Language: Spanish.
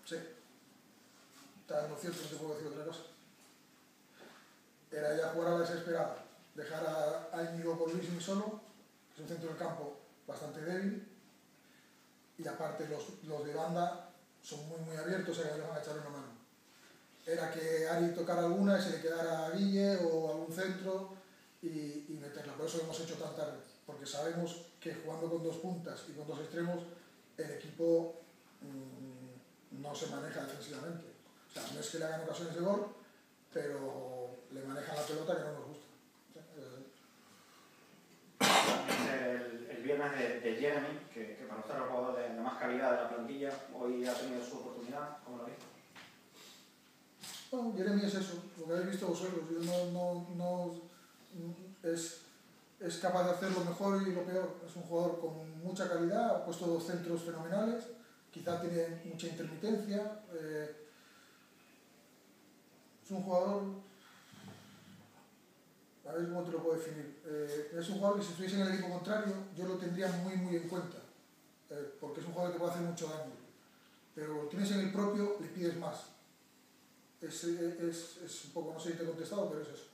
Sí. Está en lo cierto, no te puedo decir otra cosa. Era ya jugar a la desesperada, dejar a Íñigo con Luis solo, que es un centro del campo bastante débil, y aparte los de banda son muy abiertos, o sea que le van a echar una mano. Era que Ari tocara alguna y se le quedara a Guille o algún centro y meterla. Por eso lo hemos hecho tan tarde, porque sabemos que jugando con dos puntas y con dos extremos, el equipo no se maneja defensivamente. O sea, no es que le hagan ocasiones de gol, pero le manejan la pelota que no nos gusta. El viernes de Jeremy, que para usted es el jugador de más calidad de la plantilla, hoy ha tenido su oportunidad, ¿cómo lo ha visto? No, Jeremy es eso, lo que habéis visto vosotros. Es capaz de hacer lo mejor y lo peor. Es un jugador con mucha calidad, ha puesto dos centros fenomenales, quizá tiene mucha intermitencia. Es un jugador, a ver cómo te lo puedo definir. Es un jugador que si estuviese en el equipo contrario yo lo tendría muy en cuenta, porque es un jugador que puede hacer mucho daño. Pero lo tienes en el propio, le pides más. Es un poco, no sé si te he contestado, pero es eso.